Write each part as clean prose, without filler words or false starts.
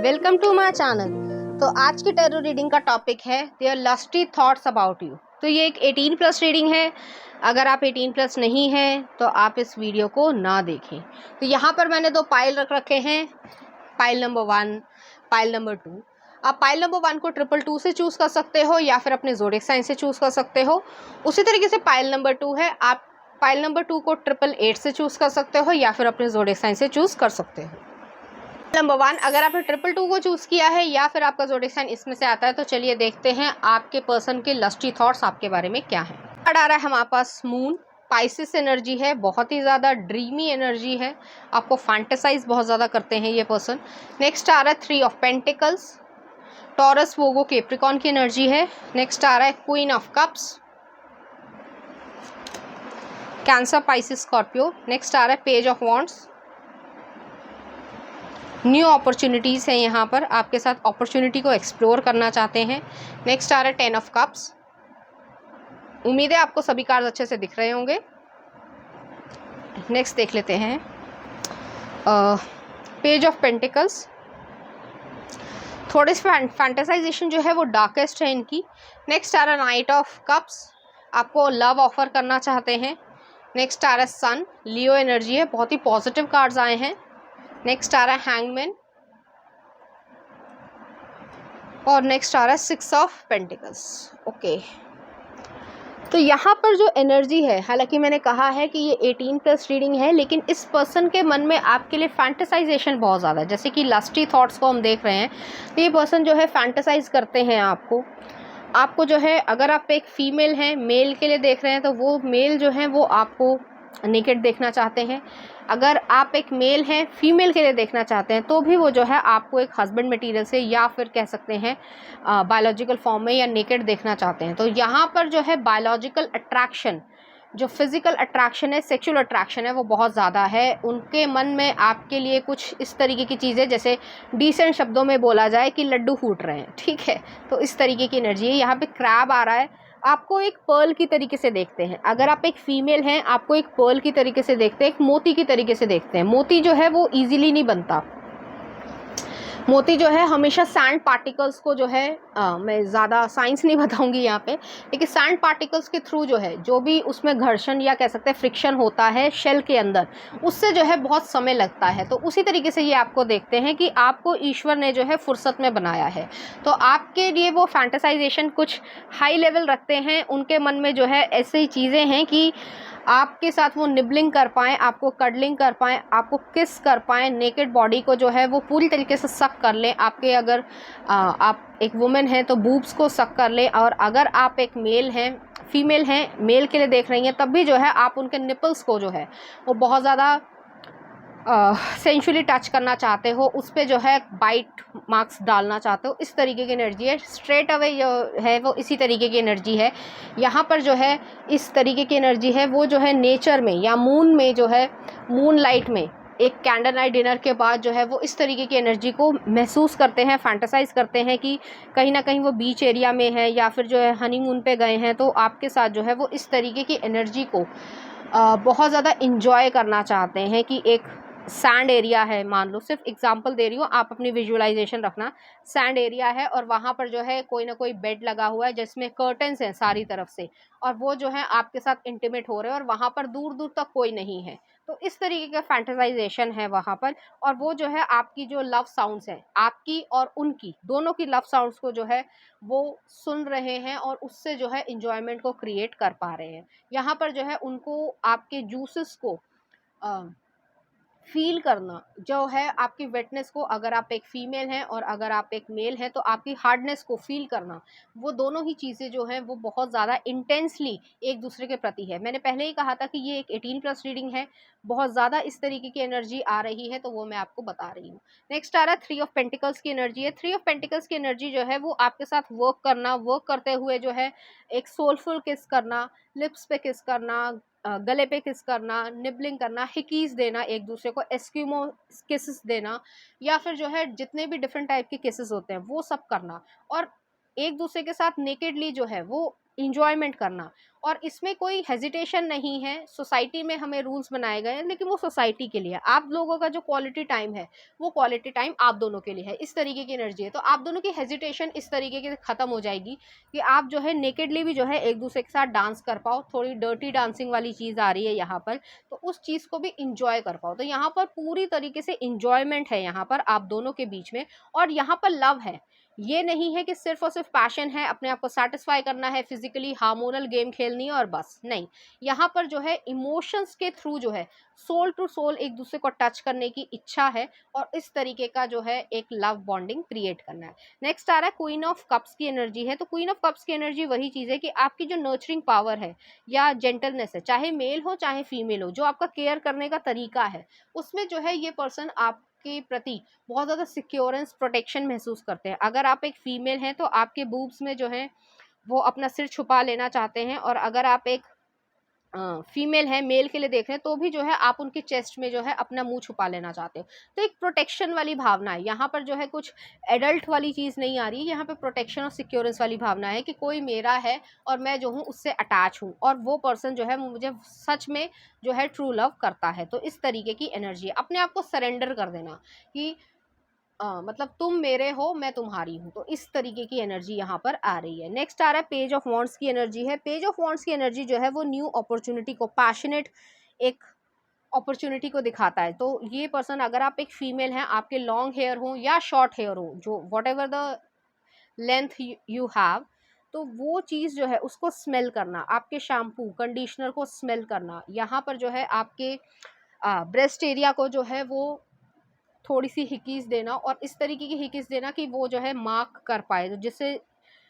Welcome to my channel. तो आज की टैरो रीडिंग का टॉपिक है their lusty thoughts about you. तो ये एक 18 प्लस रीडिंग है। अगर आप 18 प्लस नहीं हैं तो आप इस वीडियो को ना देखें। तो यहाँ पर मैंने दो पाइल रख रखे हैं, पाइल नंबर 1, पाइल नंबर 2। आप पाइल नंबर 1 को 222 से चूज़ कर सकते हो या फिर अपने ज़ोडिएक साइन से चूज़ कर सकते हो। उसी तरीके से पाइल नंबर 2 है, आप पाइल नंबर 2 को 888 से चूज़ कर सकते हो या फिर अपने ज़ोडिएक साइन से चूज़ कर सकते हो। नंबर 1, अगर आपने 222 को चूज़ किया है या फिर आपका ज़ोडिएक साइन इसमें से आता है, तो चलिए देखते हैं आपके पर्सन के लस्टी थॉट्स आपके बारे में क्या है। कार्ड आ रहा है हमारे पास मून। पाइसिस एनर्जी है, बहुत ही ज़्यादा ड्रीमी एनर्जी है, आपको फैंटेसाइज बहुत ज़्यादा करते हैं ये पर्सन। नेक्स्ट आ रहा है 3 of pentacles, Taurus Virgo Capricorn की एनर्जी है। नेक्स्ट आ रहा है queen of cups, Cancer Pisces Scorpio. Next आ रहा है page of wands, new opportunities हैं यहाँ पर, आपके साथ अपॉर्चुनिटी को एक्सप्लोर करना चाहते हैं। नेक्स्ट आ रहा है 10 ऑफ कप्स। उम्मीद है आपको सभी कार्ड अच्छे से दिख रहे होंगे। नेक्स्ट देख लेते हैं पेज ऑफ पेंटिकल्स। थोड़ी सी फैंटेसाइजेशन जो है वो डार्केस्ट है इनकी। नेक्स्ट आ रहा है नाइट ऑफ कप्स, आपको लव ऑफर करना चाहते हैं। नेक्स्ट आ रहा है सन, लियो एनर्जी है, बहुत ही पॉजिटिव कार्ड्स आए हैं। नेक्स्ट आ रहा है हैंगमैन और नेक्स्ट आ रहा है 6 ऑफ पेंटिकल्स। ओके, तो यहाँ पर जो एनर्जी है, हालांकि मैंने कहा है कि ये 18 प्लस रीडिंग है, लेकिन इस पर्सन के मन में आपके लिए फैंटेसाइजेशन बहुत ज़्यादा है। जैसे कि लस्टी थॉट्स को हम देख रहे हैं, तो ये पर्सन जो है फैंटेसाइज करते हैं आपको जो है, अगर आप एक फीमेल हैं, मेल के लिए देख रहे हैं, तो वो मेल जो है वो आपको नेकेड देखना चाहते हैं। अगर आप एक मेल हैं, फीमेल के लिए देखना चाहते हैं, तो भी वो जो है आपको एक हस्बैंड मटेरियल से या फिर कह सकते हैं बायोलॉजिकल फॉर्म में या नेकेड देखना चाहते हैं। तो यहाँ पर जो है बायोलॉजिकल अट्रैक्शन, जो फिज़िकल अट्रैक्शन है, सेक्सुअल अट्रैक्शन है, वो बहुत ज़्यादा है। उनके मन में आपके लिए कुछ इस तरीके की चीज़ें, जैसे डिसेंट शब्दों में बोला जाए कि लड्डू फूट रहे हैं, ठीक है, तो इस तरीके की एनर्जी है। यहाँ पे क्रैब आ रहा है, आपको एक पर्ल की तरीके से देखते हैं। अगर आप एक फीमेल हैं, आपको एक पर्ल की तरीके से देखते हैं, एक मोती की तरीके से देखते हैं। मोती जो है वो ईजिली नहीं बनता। मोती जो है हमेशा सैंड पार्टिकल्स को जो है मैं ज़्यादा साइंस नहीं बताऊंगी यहाँ पे, लेकिन सैंड पार्टिकल्स के थ्रू जो है, जो भी उसमें घर्षण या कह सकते हैं फ्रिक्शन होता है शेल के अंदर, उससे जो है बहुत समय लगता है। तो उसी तरीके से ये आपको देखते हैं कि आपको ईश्वर ने जो है फुर्सत में बनाया है। तो आपके लिए वो फैंटेसाइजेशन कुछ हाई लेवल रखते हैं। उनके मन में जो है ऐसी चीज़ें हैं कि आपके साथ वो निबलिंग कर पाएँ, आपको कडलिंग कर पाएँ, आपको किस कर पाएँ, नेकेड बॉडी को जो है वो पूरी तरीके से सक कर लें। आपके अगर आप एक वुमेन हैं तो बूब्स को सक कर लें, और अगर आप एक मेल हैं, फीमेल हैं, मेल के लिए देख रही हैं, तब भी जो है आप उनके निपल्स को जो है वो बहुत ज़्यादा सेंशुअली टच करना चाहते हो, उस पर जो है बाइट मार्क्स डालना चाहते हो। इस तरीके की एनर्जी है। स्ट्रेट अवे जो है वो इसी तरीके की एनर्जी है। यहाँ पर जो है इस तरीके की एनर्जी है, वो जो है नेचर में या मून में जो है, मून लाइट में एक कैंडल नाइट डिनर के बाद जो है वो इस तरीके की एनर्जी को महसूस करते हैं, फैंटेसाइज करते हैं कि कहीं ना कहीं वो बीच एरिया में है या फिर जो है हनीमून पे गए हैं, तो आपके साथ जो है वो इस तरीके की एनर्जी को बहुत ज़्यादा इंजॉय करना चाहते हैं। कि एक सैंड एरिया है, मान लो, सिर्फ एग्जांपल दे रही हूँ, आप अपनी विजुअलाइजेशन रखना। सैंड एरिया है और वहाँ पर जो है कोई ना कोई बेड लगा हुआ है जिसमें कर्टन्स हैं सारी तरफ से, और वो जो है आपके साथ इंटीमेट हो रहे हैं और वहाँ पर दूर दूर तक कोई नहीं है। तो इस तरीके का फैंटेसाइजेशन है वहाँ पर। और वो जो है आपकी जो लव साउंड्स हैं, आपकी और उनकी दोनों की लव साउंड्स को जो है वो सुन रहे हैं और उससे जो है इंजॉयमेंट को क्रिएट कर पा रहे हैं। यहाँ पर जो है उनको आपके जूसेस को फील करना जो है, आपकी वेटनेस को, अगर आप एक फीमेल हैं और अगर आप एक मेल हैं, तो आपकी हार्डनेस को फील करना, वो दोनों ही चीज़ें जो हैं वो बहुत ज़्यादा इंटेंसली एक दूसरे के प्रति है। मैंने पहले ही कहा था कि ये एक 18 प्लस रीडिंग है, बहुत ज़्यादा इस तरीके की एनर्जी आ रही है, तो वो मैं आपको बता रही हूँ। नेक्स्ट आ रहा है 3 ऑफ पेंटिकल्स की एनर्जी है। 3 ऑफ पेंटिकल्स की एनर्जी जो है वो आपके साथ वर्क करना, वर्क करते हुए जो है एक सोलफुल किस करना, लिप्स पे किस करना, गले पे किस करना, निबलिंग करना, हिकीज देना, एक दूसरे को एस्क्यूमो किसेस देना, या फिर जो है जितने भी डिफरेंट टाइप के किसेस होते हैं वो सब करना, और एक दूसरे के साथ नेकेडली जो है वो इंजॉयमेंट करना। और इसमें कोई हेजिटेशन नहीं है, सोसाइटी में हमें रूल्स बनाए गए हैं लेकिन वो सोसाइटी के लिए है। आप लोगों का जो क्वालिटी टाइम है वो क्वालिटी टाइम आप दोनों के लिए है, इस तरीके की एनर्जी है। तो आप दोनों की हेजिटेशन इस तरीके के ख़त्म हो जाएगी कि आप जो है नेकेडली भी जो है एक दूसरे के साथ डांस कर पाओ। थोड़ी डर्टी डांसिंग वाली चीज़ आ रही है यहाँ पर, तो उस चीज़ को भी इंजॉय कर पाओ। तो यहाँ पर पूरी तरीके से इंजॉयमेंट है यहाँ पर आप दोनों के बीच में, और यहाँ पर लव है। ये नहीं है कि सिर्फ और सिर्फ पैशन है, अपने आप को सेटिस्फाई करना है, फिजिकली हार्मोनल गेम खेलनी है और बस नहीं। यहाँ पर जो है इमोशंस के थ्रू जो है सोल टू सोल एक दूसरे को टच करने की इच्छा है, और इस तरीके का जो है एक लव बॉन्डिंग क्रिएट करना है। नेक्स्ट आ रहा है क्वीन ऑफ कप्स की एनर्जी है। तो क्वीन ऑफ कप्स की एनर्जी वही चीज़ है कि आपकी जो नर्चरिंग पावर है या जेंटलनेस है, चाहे मेल हो चाहे फीमेल हो, जो आपका केयर करने का तरीका है, उसमें जो है ये पर्सन आप के प्रति बहुत ज़्यादा सिक्योरेंस प्रोटेक्शन महसूस करते हैं। अगर आप एक फीमेल हैं तो आपके बूब्स में जो है वो अपना सिर छुपा लेना चाहते हैं, और अगर आप एक फीमेल है, मेल के लिए देख रहे हैं, तो भी जो है आप उनकी चेस्ट में जो है अपना मुंह छुपा लेना चाहते हो। तो एक प्रोटेक्शन वाली भावना है यहाँ पर, जो है कुछ एडल्ट वाली चीज़ नहीं आ रही है यहाँ पे, प्रोटेक्शन और सिक्योरेंस वाली भावना है कि कोई मेरा है और मैं जो हूँ उससे अटैच हूँ, और वो पर्सन जो है मुझे सच में जो है ट्रू लव करता है। तो इस तरीके की एनर्जी है, अपने आप को सरेंडर कर देना कि मतलब तुम मेरे हो, मैं तुम्हारी हूँ। तो इस तरीके की एनर्जी यहाँ पर आ रही है। नेक्स्ट आ रहा है पेज ऑफ वॉन्ड्स की एनर्जी है। पेज ऑफ वॉन्ड्स की एनर्जी जो है वो न्यू अपॉर्चुनिटी को, पैशनेट एक अपॉर्चुनिटी को दिखाता है। तो ये पर्सन, अगर आप एक फीमेल हैं, आपके लॉन्ग हेयर हो या शॉर्ट हेयर हो, जो what ever the length you have, तो वो चीज़ जो है उसको स्मेल करना, आपके शैम्पू कंडीशनर को स्मेल करना, यहाँ पर जो है आपके ब्रेस्ट एरिया को जो है वो थोड़ी सी हिकीस देना, और इस तरीके की हिकीस देना कि वो जो है मार्क कर पाए, तो जिससे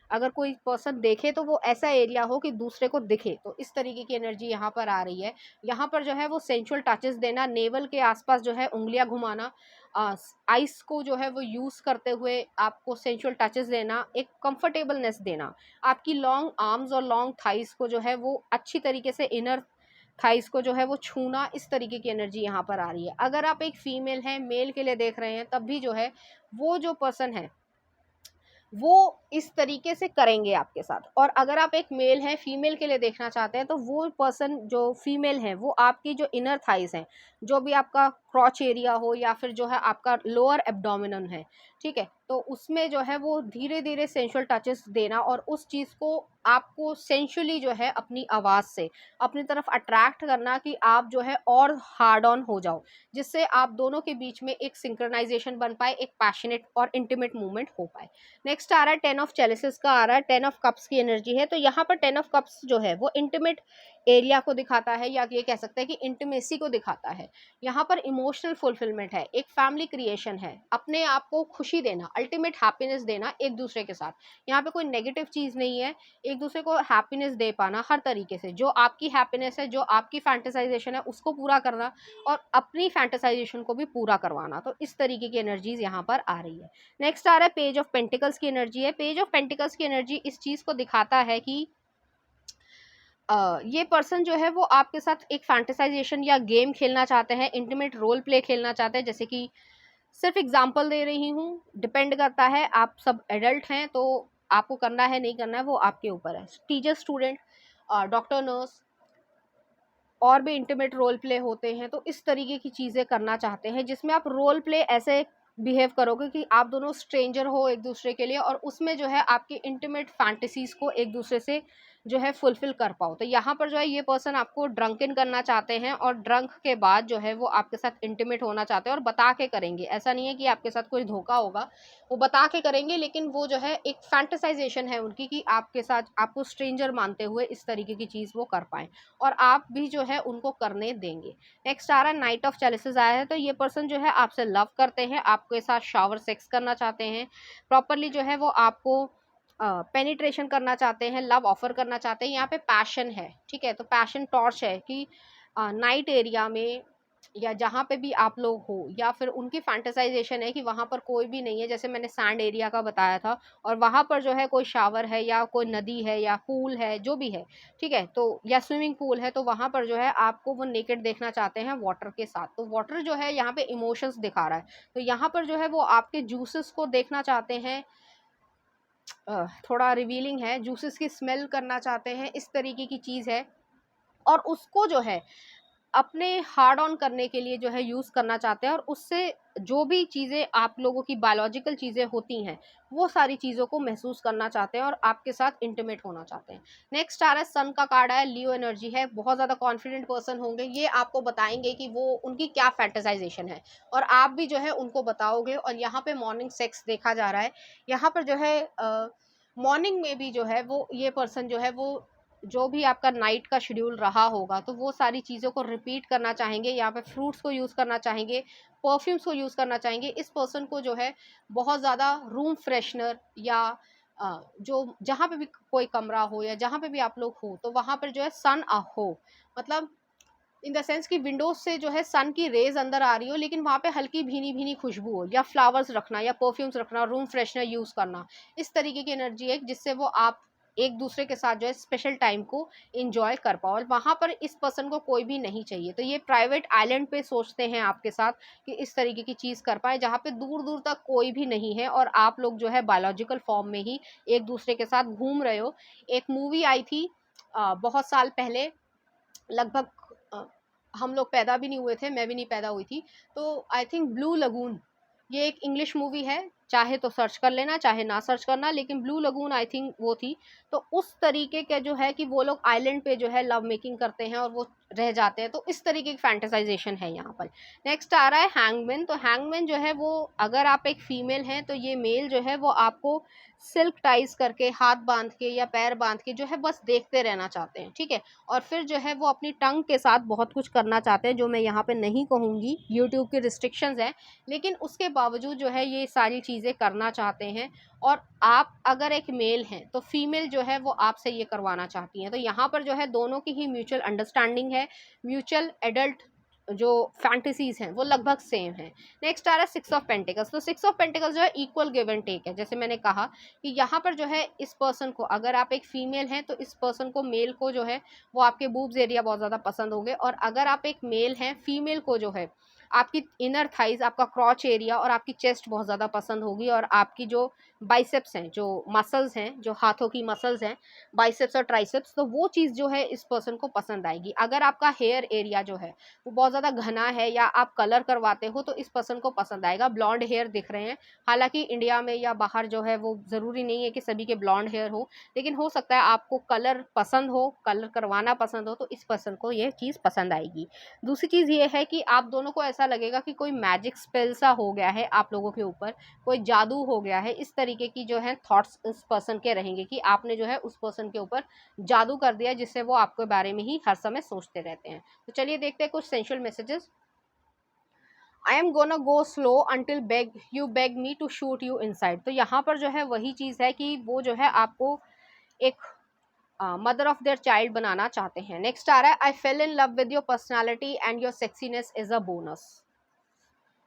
अगर कोई पर्सन देखे तो वो ऐसा एरिया हो कि दूसरे को दिखे। तो इस तरीके की एनर्जी यहाँ पर आ रही है। यहाँ पर जो है वो सेंशुअल टचेस देना, नेवल के आसपास जो है उंगलियां घुमाना, आइस को जो है वो यूज़ करते हुए आपको सेंशुअल टचेस देना, एक कंफर्टेबलनेस देना, आपकी लॉन्ग आर्म्स और लॉन्ग थाइस को जो है वो अच्छी तरीके से इनर थाइस को जो है वो छूना, इस तरीके की एनर्जी यहाँ पर आ रही है। अगर आप एक फीमेल हैं, मेल के लिए देख रहे हैं, तब भी जो है वो जो पर्सन है वो इस तरीके से करेंगे आपके साथ। और अगर आप एक मेल हैं, फीमेल के लिए देखना चाहते हैं, तो वो पर्सन जो फीमेल है वो आपकी जो इनर थाइस हैं, जो भी आपका क्रॉच एरिया हो या फिर जो है आपका लोअर एब्डोमिनल है, ठीक है, तो उसमें जो है वो धीरे धीरे सेंशुअल टचेस देना, और उस चीज़ को आपको सेंशुअली जो है अपनी आवाज़ से अपनी तरफ अट्रैक्ट करना कि आप जो है और हार्ड ऑन हो जाओ, जिससे आप दोनों के बीच में एक सिंक्रोनाइजेशन बन पाए, एक पैशनेट और इंटीमेट मूवमेंट हो पाए। नेक्स्ट आ रहा है 10 ऑफ चैलिसेस का, आ रहा है 10 ऑफ कप्स की एनर्जी है। तो यहाँ पर 10 ऑफ कप्स जो है वो इंटीमेट एरिया को दिखाता है, या ये कह सकते हैं कि इंटीमेसी को दिखाता है। यहाँ पर इमोशनल फुलफिलमेंट है, एक फैमिली क्रिएशन है, अपने आप को खुशी देना, अल्टीमेट हैप्पीनेस देना एक दूसरे के साथ। यहाँ पे कोई नेगेटिव चीज़ नहीं है, एक दूसरे को हैप्पीनेस दे पाना हर तरीके से, जो आपकी हैप्पीनेस है, जो आपकी फैंटेसाइजेशन है उसको पूरा करना, और अपनी फैंटेसाइजेशन को भी पूरा करवाना। तो इस तरीके की एनर्जीज यहाँ पर आ रही है। नेक्स्ट आ रहा है पेज ऑफ पेंटिकल्स की एनर्जी है। पेज ऑफ पेंटिकल्स की एनर्जी इस चीज़ को दिखाता है कि ये पर्सन जो है वो आपके साथ एक फैंटेसाइजेशन या गेम खेलना चाहते हैं, इंटीमेट रोल प्ले खेलना चाहते हैं। जैसे कि सिर्फ एग्जांपल दे रही हूँ, डिपेंड करता है, आप सब एडल्ट हैं तो आपको करना है नहीं करना है वो आपके ऊपर है। टीचर स्टूडेंट, डॉक्टर नर्स, और भी इंटीमेट रोल प्ले होते हैं। तो इस तरीके की चीज़ें करना चाहते हैं जिसमें आप रोल प्ले ऐसे बिहेव करोगे कि आप दोनों स्ट्रेंजर हो एक दूसरे के लिए, और उसमें जो है आपकी इंटीमेट फैंटेसीज़ को एक दूसरे से जो है फुलफ़िल कर पाओ। तो यहाँ पर जो है ये पर्सन आपको ड्रंकन करना चाहते हैं, और ड्रंक के बाद जो है वो आपके साथ इंटीमेट होना चाहते हैं, और बता के करेंगे। ऐसा नहीं है कि आपके साथ कोई धोखा होगा, वो बता के करेंगे, लेकिन वो जो है एक फैंटेसाइजेशन है उनकी कि आपके साथ आपको स्ट्रेंजर मानते हुए इस तरीके की चीज़ वो कर पाएँ, और आप भी जो है उनको करने देंगे। नेक्स्ट आ रहा है नाइट ऑफ चैलिसेस आया है। तो ये पर्सन जो है आपसे लव करते हैं, आपके साथ शावर सेक्स करना चाहते हैं, प्रॉपरली जो है वो आपको पेनिट्रेशन करना चाहते हैं, लव ऑफर करना चाहते हैं। यहाँ पे पैशन है, ठीक है, तो पैशन टॉर्च है कि नाइट एरिया में या जहाँ पे भी आप लोग हो, या फिर उनकी फैंटेसाइजेशन है कि वहाँ पर कोई भी नहीं है, जैसे मैंने सैंड एरिया का बताया था, और वहाँ पर जो है कोई शावर है या कोई नदी है या पूल है, जो भी है, ठीक है, तो या स्विमिंग पूल है, तो वहाँ पर जो है आपको वो नेकेड देखना चाहते हैं वाटर के साथ। तो वाटर जो है यहाँ पे इमोशंस दिखा रहा है, तो यहाँ पर जो है वो आपके जूसेस को देखना चाहते हैं, थोड़ा रिवीलिंग है, जूसेस की स्मेल करना चाहते हैं, इस तरीके की चीज़ है। और उसको जो है अपने हार्ड ऑन करने के लिए जो है यूज़ करना चाहते हैं, और उससे जो भी चीज़ें आप लोगों की बायोलॉजिकल चीज़ें होती हैं वो सारी चीज़ों को महसूस करना चाहते हैं और आपके साथ इंटीमेट होना चाहते हैं। नेक्स्ट आ रहा है सन का कार्ड है, लियो एनर्जी है, बहुत ज़्यादा कॉन्फिडेंट पर्सन होंगे, ये आपको बताएंगे कि वो उनकी क्या फैंटेसाइजेशन है और आप भी जो है उनको बताओगे। और यहाँ पे मॉर्निंग सेक्स देखा जा रहा है, यहाँ पर जो है मॉर्निंग में भी जो है वो ये पर्सन जो है वो जो भी आपका नाइट का शेड्यूल रहा होगा तो वो सारी चीज़ों को रिपीट करना चाहेंगे। यहाँ पे फ्रूट्स को यूज़ करना चाहेंगे, परफ्यूम्स को यूज़ करना चाहेंगे। इस पर्सन को जो है बहुत ज़्यादा रूम फ्रेशनर या जो जहाँ पे भी कोई कमरा हो या जहाँ पे भी आप लोग हो तो वहाँ पर जो है सन हो, मतलब इन द सेंस कि विंडोज से जो है सन की रेज अंदर आ रही हो, लेकिन वहाँ पे हल्की भीनी भीनी खुशबू हो, या फ्लावर्स रखना या परफ्यूम्स रखना, रूम फ्रेशनर यूज़ करना, इस तरीके की एनर्जी है जिससे वो आप एक दूसरे के साथ जो है स्पेशल टाइम को इंजॉय कर पाओ। और वहाँ पर इस पर्सन को कोई भी नहीं चाहिए, तो ये प्राइवेट आइलैंड पे सोचते हैं आपके साथ कि इस तरीके की चीज़ कर पाए जहाँ पे दूर दूर तक कोई भी नहीं है और आप लोग जो है बायोलॉजिकल फॉर्म में ही एक दूसरे के साथ घूम रहे हो। एक मूवी आई थी बहुत साल पहले, लगभग हम लोग पैदा भी नहीं हुए थे, मैं भी नहीं पैदा हुई थी, तो आई थिंक ब्लू लगून, ये एक इंग्लिश मूवी है, चाहे तो सर्च कर लेना चाहे ना सर्च करना, लेकिन ब्लू लगून आई थिंक वो थी। तो उस तरीके के जो है कि वो लोग आइलैंड पे जो है लव मेकिंग करते हैं और वो रह जाते हैं, तो इस तरीके की फैंटेसाइजेशन है यहाँ पर। नेक्स्ट आ रहा है हैंगमैन। तो हैंगमैन जो है वो, अगर आप एक फीमेल हैं तो ये मेल जो है वो आपको सिल्क टाइज करके हाथ बांध के या पैर बांध के जो है बस देखते रहना चाहते हैं, ठीक है। और फिर जो है वो अपनी टंग के साथ बहुत कुछ करना चाहते हैं जो मैं यहाँ पे नहीं कहूँगी, यूट्यूब की रिस्ट्रिक्शंस हैं, लेकिन उसके बावजूद जो है ये सारी चीज़ें करना चाहते हैं। और आप अगर एक मेल हैं तो फीमेल जो है वो आपसे ये करवाना चाहती हैं। तो यहाँ पर जो है दोनों की ही म्यूचुअल अंडरस्टैंडिंग है, म्यूचुअल एडल्ट जो फैंटेसीज हैं वो लगभग सेम है। नेक्स्ट आ रहा है सिक्स ऑफ पेंटिकल्स। तो सिक्स ऑफ पेंटिकल्स जो है इक्वल गिव एंड टेक है, जैसे मैंने कहा कि यहाँ पर जो है इस पर्सन को, अगर आप एक फीमेल हैं तो इस पर्सन को, मेल को जो है वो आपके बूब्स एरिया बहुत ज़्यादा पसंद होंगे, और अगर आप एक मेल हैं फीमेल को जो है आपकी इनर थाइज, आपका क्रॉच एरिया और आपकी चेस्ट बहुत ज़्यादा पसंद होगी, और आपकी जो बाइसेप्स हैं, जो मसल्स हैं, जो हाथों की मसल्स हैं, बाइसेप्स और ट्राइसेप्स, तो वो चीज़ जो है इस पर्सन को पसंद आएगी। अगर आपका हेयर एरिया जो है वो बहुत ज़्यादा घना है या आप कलर करवाते हो तो इस पर्सन को पसंद आएगा। ब्लॉन्ड हेयर दिख रहे हैं, हालांकि इंडिया में या बाहर जो है वो ज़रूरी नहीं है कि सभी के ब्लॉन्ड हेयर हो, लेकिन हो सकता है आपको कलर पसंद हो, कलर करवाना पसंद हो, तो इस पर्सन को ये चीज़ पसंद आएगी। दूसरी चीज़ ये है कि आप दोनों को ऐसा लगेगा कि कोई मैजिक स्पेल सा हो गया है आप लोगों के ऊपर, कोई जादू हो गया है, इस तरीके की जो है थॉट्स इस पर्सन के रहेंगे कि आपने जो है उस पर्सन के ऊपर जादू कर दिया जिससे वो आपके बारे में ही हर समय सोचते रहते हैं। तो चलिए देखते हैं कुछ sensual messages. I am gonna go slow until beg me to shoot you inside. तो यहाँ पर जो है वही चीज़ है कि वो जो है आपको एक मदर ऑफ देयर चाइल्ड बनाना चाहते हैं। नेक्स्ट आ रहा है, I fell in love with your personality and your sexiness is a bonus.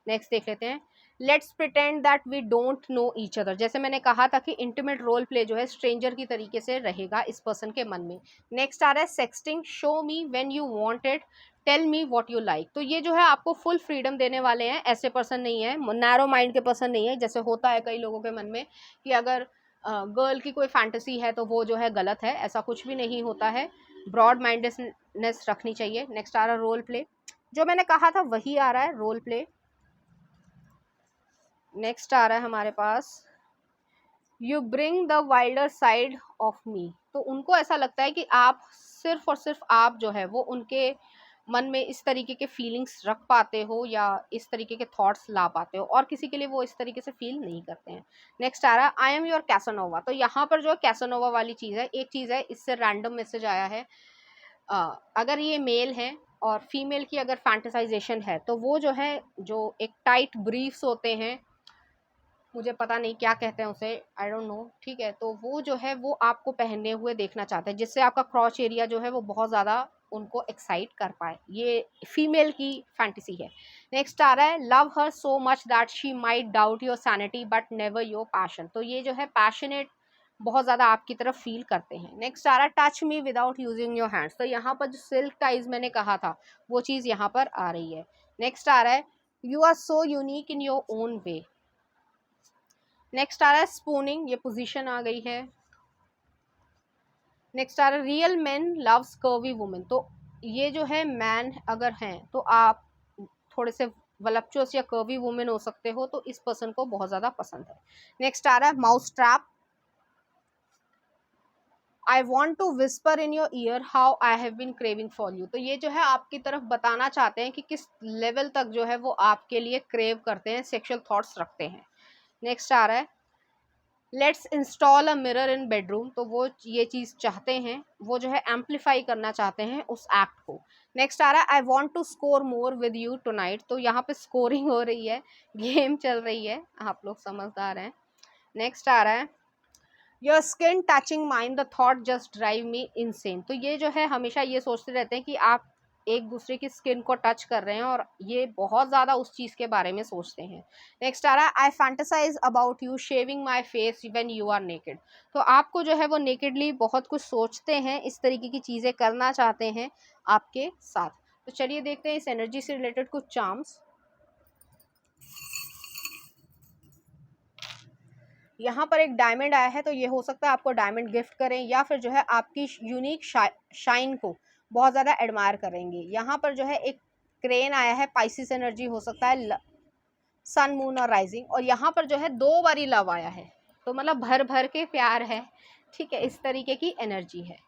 Next देख लेते हैं, let's pretend that we don't know each other. जैसे मैंने कहा था कि इंटीमेट रोल प्ले जो है स्ट्रेंजर की तरीके से रहेगा इस पर्सन के मन में। नेक्स्ट आ रहा है sexting, show me when you want it, tell me what you like. तो ये जो है आपको फुल फ्रीडम देने वाले हैं, ऐसे पर्सन नहीं है, नैरो माइंड के पर्सन नहीं है, जैसे होता है कई लोगों के मन में कि अगर गर्ल की कोई फैंटेसी है तो वो जो है गलत है, ऐसा कुछ भी नहीं होता है, ब्रॉड माइंडेडनेस रखनी चाहिए। नेक्स्ट आ रहा है रोल प्ले, जो मैंने कहा था वही आ रहा है, रोल प्ले। नेक्स्ट आ रहा है हमारे पास, you bring the wilder side of me. तो उनको ऐसा लगता है कि आप सिर्फ और सिर्फ आप जो है वो उनके मन में इस तरीके के फीलिंग्स रख पाते हो या इस तरीके के थॉट्स ला पाते हो, और किसी के लिए वो इस तरीके से फील नहीं करते हैं। नेक्स्ट आ रहा है, आई एम योर कैसानोवा। तो यहाँ पर जो है कैसानोवा वाली चीज़ है, एक चीज़ है, इससे रैंडम मैसेज आया है। अगर ये मेल है और फीमेल की अगर फैंटेसाइजेशन है तो वो जो है, जो एक टाइट ब्रीफ्स होते हैं, मुझे पता नहीं क्या कहते हैं उसे, आई डोंट नो, ठीक है, तो वो जो है वो आपको पहने हुए देखना चाहते हैं जिससे आपका क्रॉच एरिया जो है वो बहुत ज़्यादा उनको एक्साइट कर पाए, ये फीमेल की फैंटेसी है। नेक्स्ट आ रहा है, love her so much that she might doubt your sanity but never your passion. तो ये जो है पैशनेट बहुत ज़्यादा आपकी तरफ फील करते हैं। नेक्स्ट आ रहा है, touch me without using your hands. तो यहाँ पर जो सिल्क टाइज मैंने कहा था वो चीज़ यहाँ पर आ रही है। नेक्स्ट आ रहा है, you are so unique in your own way. Next आ रहा है स्पूनिंग, ये पोजीशन आ गई है। नेक्स्ट आ रहा है real man loves curvy women, तो ये जो है मैन अगर हैं तो आप थोड़े से वलप्चुअस या कर्वी वुमेन हो सकते हो, तो इस पर्सन को बहुत ज़्यादा पसंद है। नेक्स्ट आ रहा है mouse trap, I want to whisper in your ear how I have been craving for you, तो ये जो है आपकी तरफ बताना चाहते हैं कि किस लेवल तक जो है वो आपके लिए क्रेव करते हैं, सेक्सुअल थॉट्स रखते हैं। नेक्स्ट आ रहा है let's install a mirror in bedroom, तो वो ये चीज़ चाहते हैं, वो जो है एम्पलीफाई करना चाहते हैं उस एक्ट को। नेक्स्ट आ रहा है I want to score more with you tonight, तो यहाँ पे स्कोरिंग हो रही है, गेम चल रही है, आप लोग समझदार हैं। नेक्स्ट आ रहा है your skin touching mind the thought just drive me insane, तो ये जो है हमेशा ये सोचते रहते हैं कि आप एक दूसरे की स्किन को टच कर रहे हैं और ये बहुत ज़्यादा उस चीज़ के बारे में सोचते हैं। नेक्स्ट आ रहा है I fantasize about you shaving my face when you are naked, तो आपको जो है वो नेकेडली बहुत कुछ सोचते हैं, इस तरीके की चीज़ें करना चाहते हैं आपके साथ। तो चलिए देखते हैं इस एनर्जी से रिलेटेड कुछ चार्म्स। यहाँ पर एक डायमंड आया है, तो ये हो सकता है आपको डायमंड गिफ्ट करें या फिर जो है आपकी यूनिक शाइन को बहुत ज़्यादा एडमायर करेंगे। यहाँ पर जो है एक क्रेन आया है, पाइसिस एनर्जी हो सकता है, सन मून और राइजिंग, और यहाँ पर जो है 2 बारी लव आया है, तो मतलब भर भर के प्यार है, ठीक है, इस तरीके की एनर्जी है।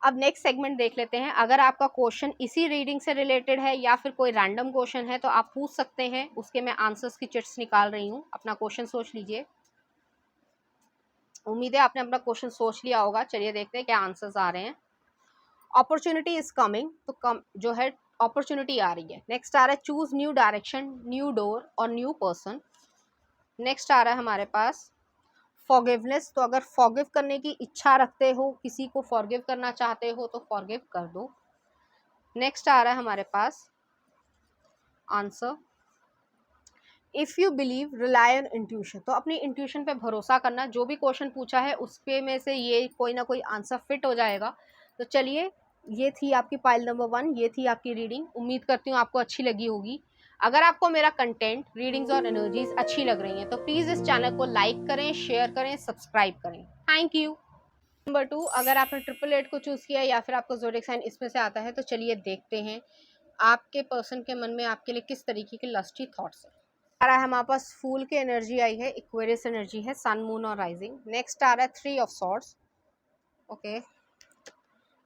अब नेक्स्ट सेगमेंट देख लेते हैं। अगर आपका क्वेश्चन इसी रीडिंग से रिलेटेड है या फिर कोई रैंडम क्वेश्चन है तो आप पूछ सकते हैं, उसके मैं आंसर्स की चिट्स निकाल रही हूँ। अपना क्वेश्चन सोच लीजिए, उम्मीद है आपने अपना क्वेश्चन सोच लिया होगा। चलिए देखते हैं क्या आंसर्स आ रहे हैं। अपॉर्चुनिटी इज कमिंग, तो कम जो है अपॉर्चुनिटी आ रही है। नेक्स्ट आ रहा है choose new direction, new door और न्यू पर्सन। नेक्स्ट आ रहा है हमारे पास फॉरगिवनेस, तो अगर फॉरगिव करने की इच्छा रखते हो, किसी को फॉरगिव करना चाहते हो तो फॉरगिव कर दो। नेक्स्ट आ रहा है हमारे पास answer if you believe rely on intuition, तो अपनी इंट्यूशन पे भरोसा करना, जो भी क्वेश्चन पूछा है उस पे में से ये कोई ना कोई आंसर फिट हो जाएगा। तो चलिए, ये थी आपकी पाइल नंबर 1, ये थी आपकी रीडिंग। उम्मीद करती हूँ आपको अच्छी लगी होगी। अगर आपको मेरा कंटेंट, रीडिंग्स और एनर्जीज अच्छी लग रही हैं तो प्लीज़ इस चैनल को लाइक करें, शेयर करें, सब्सक्राइब करें। Thank you. नंबर 2, अगर आपने 888 को चूज़ किया या फिर आपको ज़ोडिएक साइन इसमें से आता है तो चलिए देखते हैं आपके पर्सन के मन में आपके लिए किस तरीके के लस्टी थॉट्स हैं। आ रहा है हमारे पास फूल की एनर्जी आई है, इक्वेरियस एनर्जी है, सन मून और राइजिंग। नेक्स्ट आ रहा है 3 ऑफ सॉर्ड्स, ओके।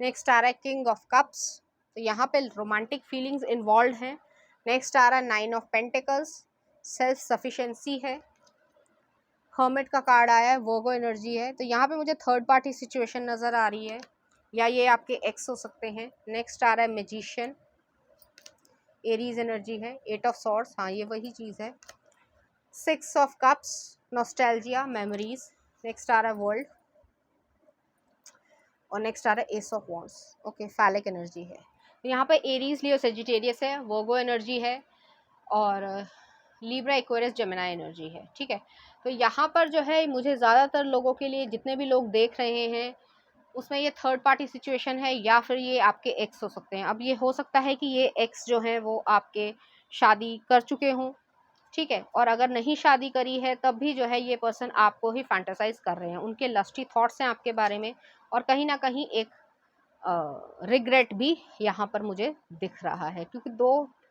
नेक्स्ट आ रहा है किंग ऑफ कप्स, तो यहाँ पे रोमांटिक फीलिंग्स इन्वॉल्व हैं। नेक्स्ट आ रहा है 9 ऑफ पेंटिकल्स, सेल्फ सफिशेंसी है। हर्मिट का कार्ड आया है, वर्गो एनर्जी है, तो यहाँ पे मुझे थर्ड पार्टी सिचुएशन नज़र आ रही है या ये आपके एक्स हो सकते हैं। नेक्स्ट आ रहा है मैजिशियन, एरीज एनर्जी है, 8 ऑफ सॉर्ड्स, हाँ ये वही चीज़ है। 6 of cups, nostalgia, memories. Next आ रहा है वर्ल्ड और नेक्स्ट आ रहा है ace of wands, okay, phallic energy है। तो यहाँ पे एरीज, लियो, सेजिटेरियस है, वर्गो एनर्जी है और लीब्रा, एक्वेरियस, जेमिनी एनर्जी है, ठीक है। तो यहाँ पर जो है मुझे ज़्यादातर लोगों के लिए, जितने भी लोग देख रहे हैं उसमें ये थर्ड पार्टी सिचुएशन है या फिर ये आपके एक्स हो सकते हैं। अब ये हो सकता है कि ये एक्स जो है वो आपके शादी कर चुके हों, ठीक है, और अगर नहीं शादी करी है तब भी जो है ये पर्सन आपको ही फैंटेसाइज कर रहे हैं, उनके लस्टी थॉट्स हैं आपके बारे में, और कहीं ना कहीं एक रिग्रेट भी यहाँ पर मुझे दिख रहा है, क्योंकि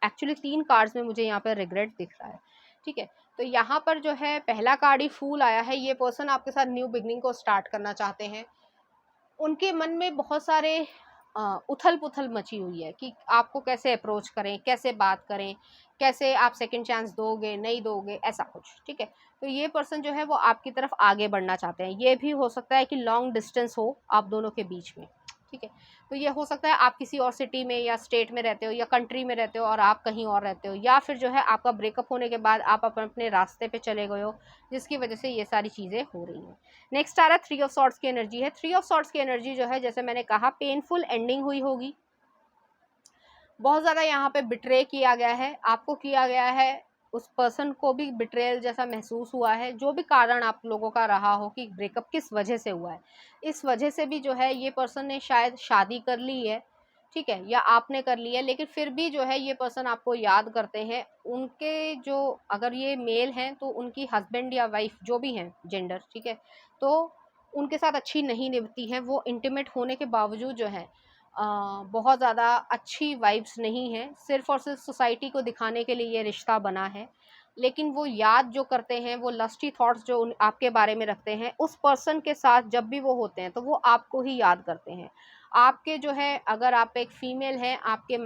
एक्चुअली 3 कार्ड्स में मुझे यहाँ पर रिग्रेट दिख रहा है, ठीक है। तो यहाँ पर जो है पहला कार्ड ही फूल आया है, ये पर्सन आपके साथ न्यू बिगनिंग को स्टार्ट करना चाहते हैं। उनके मन में बहुत सारे उथल पुथल मची हुई है कि आपको कैसे अप्रोच करें, कैसे बात करें, कैसे आप सेकंड चांस दोगे, नहीं दोगे, ऐसा कुछ, ठीक है। तो ये पर्सन जो है वो आपकी तरफ आगे बढ़ना चाहते हैं। ये भी हो सकता है कि लॉन्ग डिस्टेंस हो आप दोनों के बीच में, ठीक है। तो ये हो सकता है आप किसी और सिटी में या स्टेट में रहते हो या कंट्री में रहते हो और आप कहीं और रहते हो, या फिर जो है आपका ब्रेकअप होने के बाद आप अपने अपने रास्ते पे चले गए हो, जिसकी वजह से ये सारी चीज़ें हो रही हैं। नेक्स्ट आ रहा है 3 ऑफ सॉर्ड्स की एनर्जी है। 3 ऑफ सॉर्ड्स की एनर्जी जो है, जैसे मैंने कहा, पेनफुल एंडिंग हुई होगी, बहुत ज़्यादा यहाँ पे बिट्रे किया गया है, आपको किया गया है, उस पर्सन को भी बिट्रेयल जैसा महसूस हुआ है। जो भी कारण आप लोगों का रहा हो कि ब्रेकअप किस वजह से हुआ है, इस वजह से भी जो है ये पर्सन ने शायद शादी कर ली है ठीक है, या आपने कर लिया, लेकिन फिर भी जो है ये पर्सन आपको याद करते हैं। उनके जो, अगर ये मेल हैं तो उनकी हस्बैंड या वाइफ जो भी हैं जेंडर, ठीक है, तो उनके साथ अच्छी नहीं निभती है। वो इंटीमेट होने के बावजूद जो है बहुत ज़्यादा अच्छी वाइब्स नहीं है, सिर्फ और सिर्फ सोसाइटी को दिखाने के लिए ये रिश्ता बना है। लेकिन वो याद जो करते हैं, वो लस्टी थॉट्स जो आपके बारे में रखते हैं, उस पर्सन के साथ जब भी वो होते हैं तो वो आपको ही याद करते हैं। आपके जो है, अगर आप एक फीमेल हैं, आपके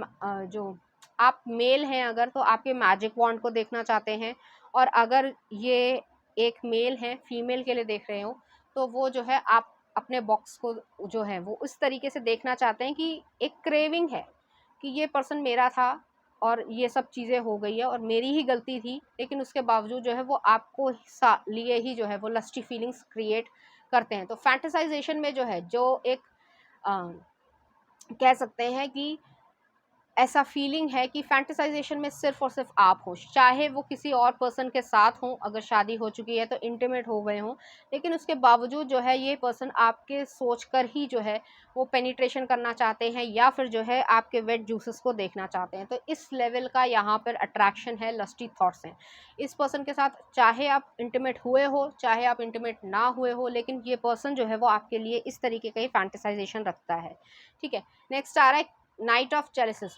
जो आप मेल हैं अगर, तो आपके मैजिक वॉन्ड को देखना चाहते हैं। और अगर ये एक मेल है, फीमेल के लिए देख रहे हो, तो वो जो है आप अपने बॉक्स को जो है वो उस तरीके से देखना चाहते हैं कि एक क्रेविंग है कि ये पर्सन मेरा था और ये सब चीज़ें हो गई है और मेरी ही गलती थी, लेकिन उसके बावजूद जो है वो आपको लिए ही जो है वो लस्टी फीलिंग्स क्रिएट करते हैं। तो फैंटेसाइजेशन में जो है, जो एक कह सकते हैं कि ऐसा फीलिंग है कि फैंटेसाइजेशन में सिर्फ और सिर्फ आप हो, चाहे वो किसी और पर्सन के साथ हो, अगर शादी हो चुकी है तो इंटीमेट हो गए हों, लेकिन उसके बावजूद जो है ये पर्सन आपके सोच कर ही जो है वो पेनिट्रेशन करना चाहते हैं, या फिर जो है आपके वेट जूसेस को देखना चाहते हैं। तो इस लेवल का यहाँ पर अट्रैक्शन है, लस्टी थॉट्स हैं इस पर्सन के साथ। चाहे आप इंटीमेट हुए हो, चाहे आप इंटीमेट ना हुए हो, लेकिन ये पर्सन जो है वो आपके लिए इस तरीके का ही फैंटेसाइजेशन रखता है। ठीक है, नेक्स्ट आ रहा है knight of chalices,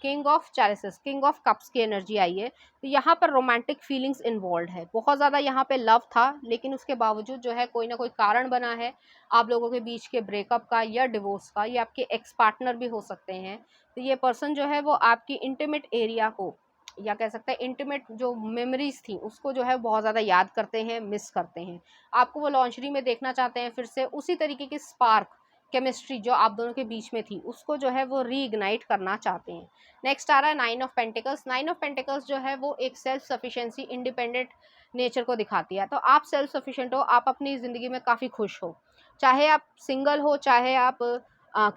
king of chalices, king of cups की एनर्जी आई है। तो यहाँ पर रोमांटिक फीलिंग्स इन्वॉल्व है, बहुत ज़्यादा यहाँ पे लव था, लेकिन उसके बावजूद जो है कोई ना कोई कारण बना है आप लोगों के बीच के ब्रेकअप का या डिवोर्स का, या आपके एक्स पार्टनर भी हो सकते हैं। तो ये पर्सन जो है वो आपकी इंटीमेट एरिया को, या कह सकते हैं इंटीमेट जो मेमोरीज थी उसको जो है बहुत ज़्यादा याद करते हैं, मिस करते हैं। आपको वो लॉन्चरी में देखना चाहते हैं, फिर से उसी तरीके की स्पार्क केमिस्ट्री जो आप दोनों के बीच में थी उसको जो है वो रीइग्नाइट करना चाहते हैं। नेक्स्ट आ रहा है nine of pentacles. Nine of pentacles जो है वो एक सेल्फ सफिशिएंसी, इंडिपेंडेंट नेचर को दिखाती है। तो आप सेल्फ सफिशिएंट हो, आप अपनी ज़िंदगी में काफ़ी खुश हो, चाहे आप सिंगल हो, चाहे आप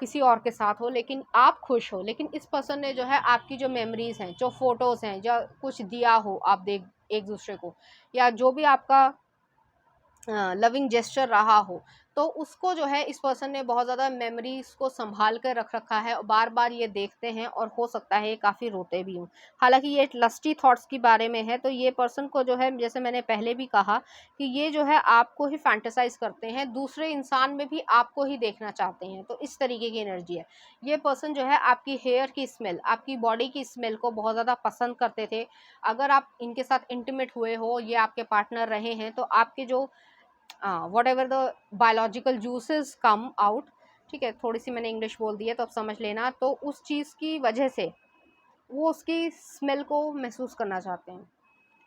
किसी और के साथ हो, लेकिन आप खुश हो। लेकिन इस पर्सन ने जो है आपकी जो मेमोरीज हैं, जो फोटोज़ हैं, या कुछ दिया हो आप देख एक दूसरे को, या जो भी आपका लविंग जेस्चर रहा हो, तो उसको जो है इस पर्सन ने बहुत ज़्यादा मेमोरीज को संभाल कर रख रखा है, और बार बार ये देखते हैं, और हो सकता है ये काफ़ी रोते भी हों। हालांकि ये लस्टी थॉट्स के बारे में है, तो ये पर्सन को जो है, जैसे मैंने पहले भी कहा कि ये जो है आपको ही फैंटेसाइज करते हैं, दूसरे इंसान में भी आपको ही देखना चाहते हैं। तो इस तरीके की एनर्जी है। ये पर्सन जो है आपकी हेयर की स्मेल, आपकी बॉडी की स्मेल को बहुत ज़्यादा पसंद करते थे। अगर आप इनके साथ इंटीमेट हुए हो, ये आपके पार्टनर रहे हैं, तो आपके जो what ever the biological juices come out, ठीक है, थोड़ी सी मैंने इंग्लिश बोल दी है तो अब समझ लेना, तो उस चीज़ की वजह से वो उसकी स्मेल को महसूस करना चाहते हैं।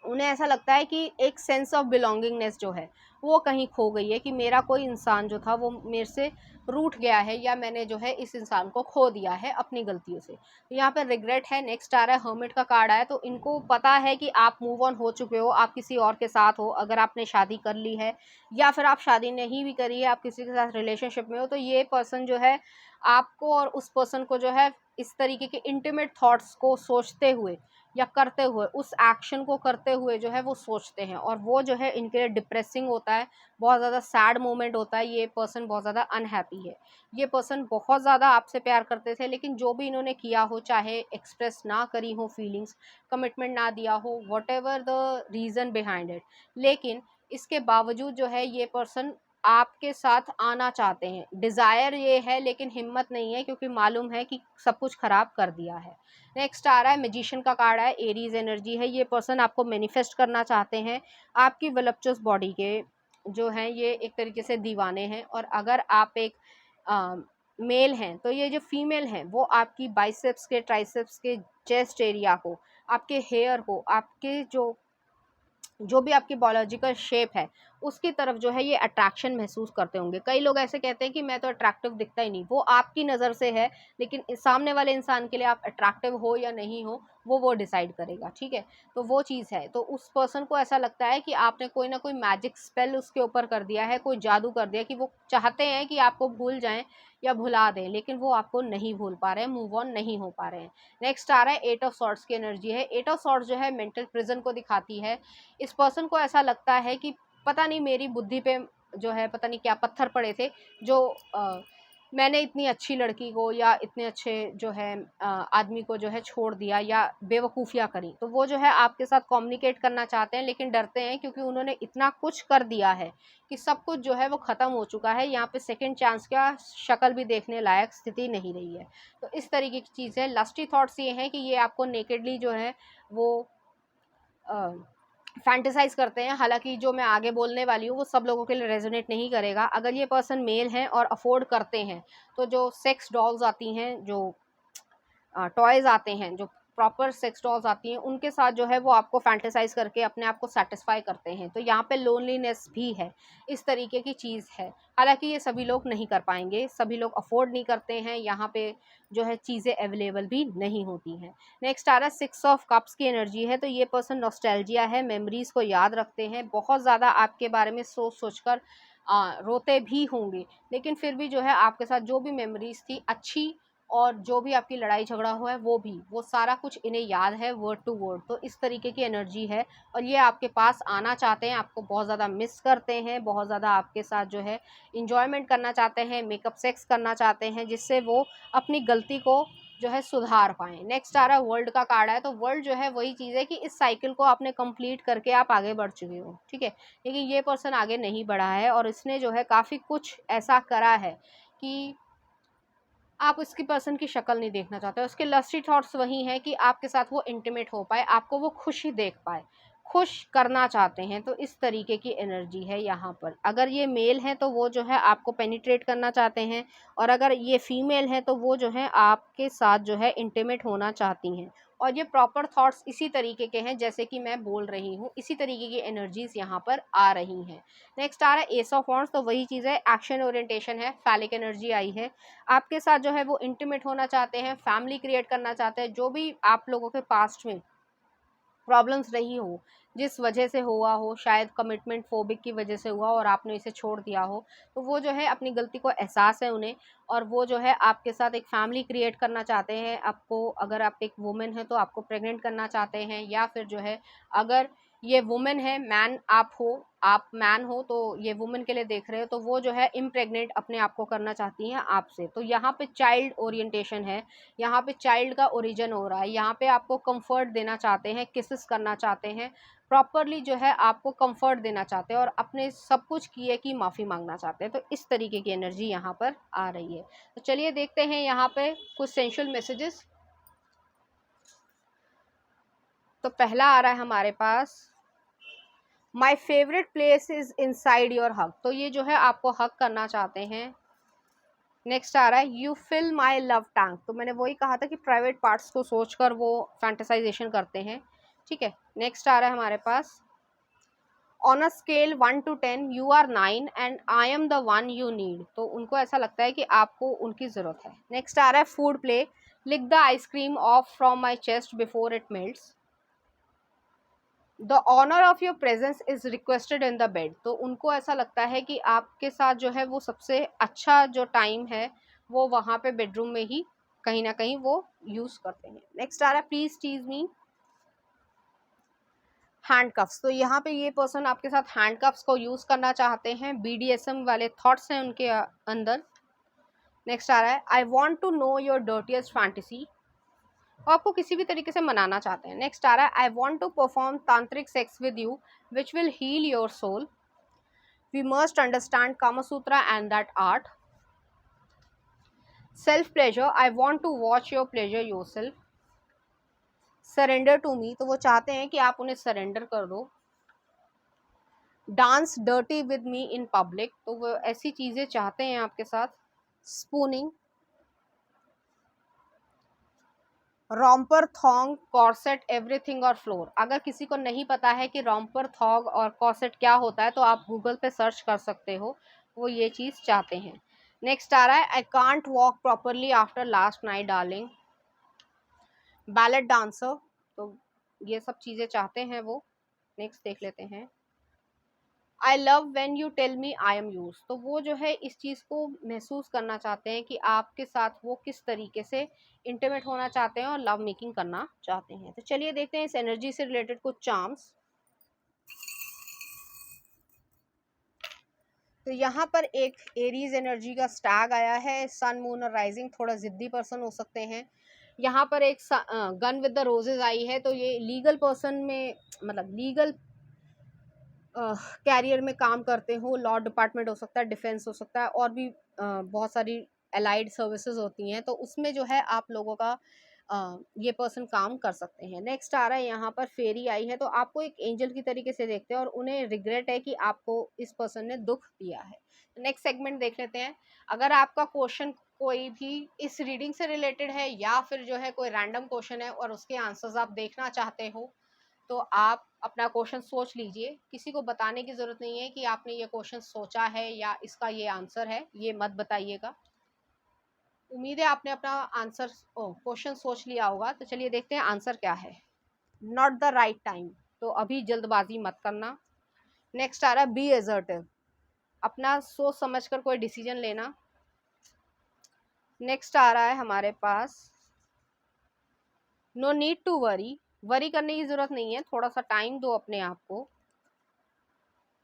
उन्हें ऐसा लगता है कि एक सेंस ऑफ बिलोंगिंगनेस जो है वो कहीं खो गई है, कि मेरा कोई इंसान जो था वो मेरे से रूठ गया है, या मैंने जो है इस इंसान को खो दिया है अपनी गलतियों से। तो यहाँ पर रिग्रेट है। नेक्स्ट आ रहा है हर्मिट का कार्ड आया। तो इनको पता है कि आप मूव ऑन हो चुके हो, आप किसी और के साथ हो, अगर आपने शादी कर ली है, या फिर आप शादी नहीं भी करी है, आप किसी के साथ रिलेशनशिप में हो, तो ये पर्सन जो है आपको और उस पर्सन को जो है इस तरीके के इंटीमेट थॉट्स को सोचते हुए या करते हुए, उस एक्शन को करते हुए जो है वो सोचते हैं, और वो जो है इनके लिए डिप्रेसिंग होता है, बहुत ज़्यादा सैड मोमेंट होता है। ये पर्सन बहुत ज़्यादा अनहैप्पी है। ये पर्सन बहुत ज़्यादा आपसे प्यार करते थे, लेकिन जो भी इन्होंने किया हो, चाहे एक्सप्रेस ना करी हो फीलिंग्स, कमिटमेंट ना दिया हो, what ever the reason behind it, लेकिन इसके बावजूद जो है ये पर्सन आपके साथ आना चाहते हैं। डिज़ायर ये है, लेकिन हिम्मत नहीं है, क्योंकि मालूम है कि सब कुछ ख़राब कर दिया है। नेक्स्ट आ रहा है मैजिशियन का कार्ड है, एरीज एनर्जी है। ये पर्सन आपको मैनिफेस्ट करना चाहते हैं, आपकी वलप्चुअस बॉडी के जो हैं ये एक तरीके से दीवाने हैं। और अगर आप एक मेल हैं, तो ये जो फीमेल हैं वो आपकी बाइसेप्स के, ट्राइसेप्स के, चेस्ट एरिया को, आपके हेयर को, आपके जो भी आपकी बायोलॉजिकल शेप है उसकी तरफ जो है ये अट्रैक्शन महसूस करते होंगे। कई लोग ऐसे कहते हैं कि मैं तो अट्रैक्टिव दिखता ही नहीं, वो आपकी नज़र से है, लेकिन सामने वाले इंसान के लिए आप अट्रैक्टिव हो या नहीं हो वो डिसाइड करेगा। ठीक है, तो वो चीज़ है। तो उस पर्सन को ऐसा लगता है कि आपने कोई ना कोई मैजिक स्पेल उसके ऊपर कर दिया है, कोई जादू कर दिया, कि वो चाहते हैं कि आपको भूल जाएं या भुला दें, लेकिन वो आपको नहीं भूल पा रहे हैं, मूव ऑन नहीं हो पा रहे हैं। नेक्स्ट आ रहा है एट ऑफ सॉर्ड्स की एनर्जी है। एट ऑफ सॉर्ड्स जो है मेंटल प्रिजन को दिखाती है। इस पर्सन को ऐसा लगता है कि पता नहीं मेरी बुद्धि पे जो है पता नहीं क्या पत्थर पड़े थे, जो मैंने इतनी अच्छी लड़की को या इतने अच्छे जो है आदमी को जो है छोड़ दिया या बेवकूफ़ियाँ करी, तो वो जो है आपके साथ कम्युनिकेट करना चाहते हैं लेकिन डरते हैं क्योंकि उन्होंने इतना कुछ कर दिया है कि सब कुछ जो है वो ख़त्म हो चुका है। यहाँ पे सेकंड चांस का शक्ल भी देखने लायक स्थिति नहीं रही है। तो इस तरीके की चीज़ है। लस्टी थॉट्स ये हैं कि ये आपको नेकेडली जो है वो फैंटेसाइज करते हैं। हालांकि जो मैं आगे बोलने वाली हूँ वो सब लोगों के लिए रेजोनेट नहीं करेगा। अगर ये पर्सन मेल हैं और अफोर्ड करते हैं तो जो सेक्स डॉल्स आती हैं, जो टॉयज़ आते हैं, जो प्रॉपर सेक्स डॉल्स आती हैं, उनके साथ जो है वो आपको फैंटेसाइज करके अपने आप को सेटिस्फाई करते हैं। तो यहाँ पे लोनलीनेस भी है, इस तरीके की चीज़ है। हालांकि ये सभी लोग नहीं कर पाएंगे, सभी लोग अफोर्ड नहीं करते हैं, यहाँ पे जो है चीज़ें अवेलेबल भी नहीं होती हैं। नेक्स्ट आ रहा है 6 ऑफ कप्स की एनर्जी है। तो ये पर्सन नॉस्टैल्जिया है, मेमोरीज़ को याद रखते हैं, बहुत ज़्यादा आपके बारे में सोच सोच कर रोते भी होंगे, लेकिन फिर भी जो है आपके साथ जो भी मेमोरीज़ थी अच्छी और जो भी आपकी लड़ाई झगड़ा हुआ है वो सारा कुछ इन्हें याद है वर्ड टू वर्ड। तो इस तरीके की एनर्जी है और ये आपके पास आना चाहते हैं, आपको बहुत ज़्यादा मिस करते हैं, बहुत ज़्यादा आपके साथ जो है इंजॉयमेंट करना चाहते हैं, मेकअप सेक्स करना चाहते हैं, जिससे वो अपनी गलती को जो है सुधार पाएँ। नेक्स्ट आ रहा है वर्ल्ड का कार्ड है। तो वर्ल्ड जो है वही चीज़ है कि इस साइकिल को आपने कंप्लीट करके आप आगे बढ़ चुके हो, ठीक है। लेकिन ये पर्सन आगे नहीं बढ़ा है और इसने जो है काफ़ी कुछ ऐसा करा है कि आप उसकी पर्सन की शक्ल नहीं देखना चाहते। उसके लस्टी थॉट्स वही हैं कि आपके साथ वो इंटीमेट हो पाए, आपको वो खुशी देख पाए, खुश करना चाहते हैं। तो इस तरीके की एनर्जी है यहाँ पर। अगर ये मेल हैं तो वो जो है आपको पेनिट्रेट करना चाहते हैं और अगर ये फीमेल हैं तो वो जो है आपके साथ जो है इंटीमेट होना चाहती हैं। और ये प्रॉपर थॉट्स इसी तरीके के हैं जैसे कि मैं बोल रही हूँ, इसी तरीके की एनर्जीज़ यहाँ पर आ रही हैं। नेक्स्ट आ रहा है एस ऑफ वॉन्ड्स। तो वही चीज़ है, एक्शन ओरिएंटेशन है, फैलिक एनर्जी आई है। आपके साथ जो है वो इंटीमेट होना चाहते हैं, फैमिली क्रिएट करना चाहते हैं। जो भी आप लोगों के पास्ट में प्रॉब्लम्स रही हो, जिस वजह से हुआ हो, शायद कमिटमेंट फोबिक की वजह से हुआ और आपने इसे छोड़ दिया हो, तो वो जो है अपनी गलती को एहसास है उन्हें और वो जो है आपके साथ एक फैमिली क्रिएट करना चाहते हैं। आपको, अगर आप एक वुमेन हैं तो आपको प्रेग्नेंट करना चाहते हैं, या फिर जो है अगर ये वुमेन है, मैन आप हो, आप मैन हो तो ये वुमेन के लिए देख रहे हो, तो वो जो है इम्प्रेग्नेंट अपने आप को करना चाहती हैं आपसे। तो यहाँ पे चाइल्ड ओरिएंटेशन है, यहाँ पे चाइल्ड का ओरिजिन हो रहा है, यहाँ पे आपको कंफर्ट देना चाहते हैं, किसेस करना चाहते हैं, प्रॉपरली जो है आपको कंफर्ट देना चाहते हैं और अपने सब कुछ किए की माफ़ी मांगना चाहते हैं। तो इस तरीके की एनर्जी यहाँ पर आ रही है। तो चलिए देखते हैं यहाँ पे कुछ सेंशुअल मैसेजेस। तो पहला आ रहा है हमारे पास, my favourite place is inside your hug. तो ये जो है आपको हग करना चाहते हैं। नेक्स्ट आ रहा है, you fill my love tank. तो मैंने वही कहा था कि प्राइवेट पार्ट्स को सोचकर वो फैंटेसाइजेशन करते हैं, ठीक है। नेक्स्ट आ रहा है हमारे पास, on a scale 1 to 10 you are 9 and I am the one you need. तो उनको ऐसा लगता है कि आपको उनकी ज़रूरत है। नेक्स्ट आ रहा है, food play, lick the ice cream off from my chest before it melts. The honour of your presence is requested in the bed. तो उनको ऐसा लगता है कि आपके साथ जो है वो सबसे अच्छा जो टाइम है वो वहाँ पे बेडरूम में ही कहीं ना कहीं वो यूज़ करते हैं। नेक्स्ट आ रहा है, प्लीज टीज मी, हैंडकफ्स। तो यहाँ पे ये पर्सन आपके साथ हैंडकफ्स को यूज़ करना चाहते हैं, BDSM वाले थॉट्स हैं उनके अंदर। नेक्स्ट आ रहा है, I want to know your dirtiest fantasy. आपको किसी भी तरीके से मनाना चाहते हैं। नेक्स्ट आ रहा है, I want to perform tantric sex with you which will heal your soul. We must understand Kamasutra and that art. Self pleasure, I want to watch your pleasure your self. Surrender to me, तो वो चाहते हैं कि आप उन्हें surrender कर दो। Dance dirty with me in public, तो वो ऐसी चीज़ें चाहते हैं आपके साथ। स्पूनिंग, रॉम्पर, थॉन्ग, कॉर्सेट, एवरीथिंग और फ्लोर। अगर किसी को नहीं पता है कि रॉम्पर, थॉन्ग और कॉर्सेट क्या होता है तो आप गूगल पे सर्च कर सकते हो, वो ये चीज़ चाहते हैं। नेक्स्ट आ रहा है, I can't walk properly after last night darling. Ballot dancer, तो ये सब चीज़ें चाहते हैं वो। नेक्स्ट देख लेते हैं, I love when you tell me I am use. तो वो जो है इस चीज़ को महसूस करना चाहते हैं कि आपके साथ वो किस तरीके से इंटीमेट होना चाहते हैं और लव मेकिंग करना चाहते हैं। तो चलिए देखते हैं इस एनर्जी से रिलेटेड कुछ चार्म्स। तो यहाँ पर एक एरीज एनर्जी का स्टैग आया है, सन मून और राइजिंग, थोड़ा जिद्दी पर्सन हो सकते हैं। यहाँ पर एक गन विद द रोजेज आई है, तो ये लीगल पर्सन में, मतलब लीगल कैरियर में काम करते हो, लॉ डिपार्टमेंट हो सकता है, डिफेंस हो सकता है, और भी बहुत सारी अलाइड सर्विसेज होती हैं, तो उसमें जो है आप लोगों का ये पर्सन काम कर सकते हैं। नेक्स्ट आ रहा है यहाँ पर फेरी आई है, तो आपको एक एंजल की तरीके से देखते हैं और उन्हें रिग्रेट है कि आपको इस पर्सन ने दुख दिया है। नेक्स्ट सेगमेंट देख लेते हैं। अगर आपका क्वेश्चन कोई भी इस रीडिंग से रिलेटेड है या फिर जो है कोई रैंडम क्वेश्चन है और उसके आंसर्स आप देखना चाहते हो, तो आप अपना क्वेश्चन सोच लीजिए। किसी को बताने की ज़रूरत नहीं है कि आपने ये क्वेश्चन सोचा है या इसका ये आंसर है, ये मत बताइएगा। उम्मीद है आपने अपना आंसर क्वेश्चन सोच लिया होगा। तो चलिए देखते हैं आंसर क्या है। नॉट द राइट टाइम, तो अभी जल्दबाजी मत करना। नेक्स्ट आ रहा है बी एजर्टिव, अपना सोच समझ कर कोई डिसीजन लेना। नेक्स्ट आ रहा है हमारे पास no need to worry, worry करने की ज़रूरत नहीं है, थोड़ा सा टाइम दो अपने आप को।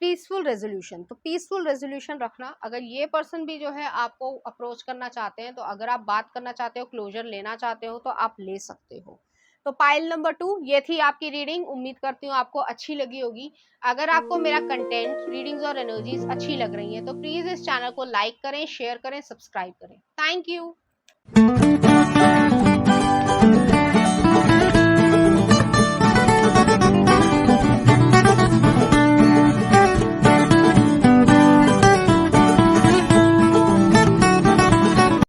पीसफुल रेजोल्यूशन, तो पीसफुल रेजोल्यूशन रखना। अगर ये पर्सन भी जो है आपको अप्रोच करना चाहते हैं, तो अगर आप बात करना चाहते हो, क्लोजर लेना चाहते हो, तो आप ले सकते हो। तो पाइल नंबर 2 ये थी आपकी रीडिंग। उम्मीद करती हूँ आपको अच्छी लगी होगी। अगर आपको मेरा कंटेंट, रीडिंग्स और एनर्जीज अच्छी लग रही हैं, तो प्लीज़ इस चैनल को लाइक करें, शेयर करें, सब्सक्राइब करें। Thank you.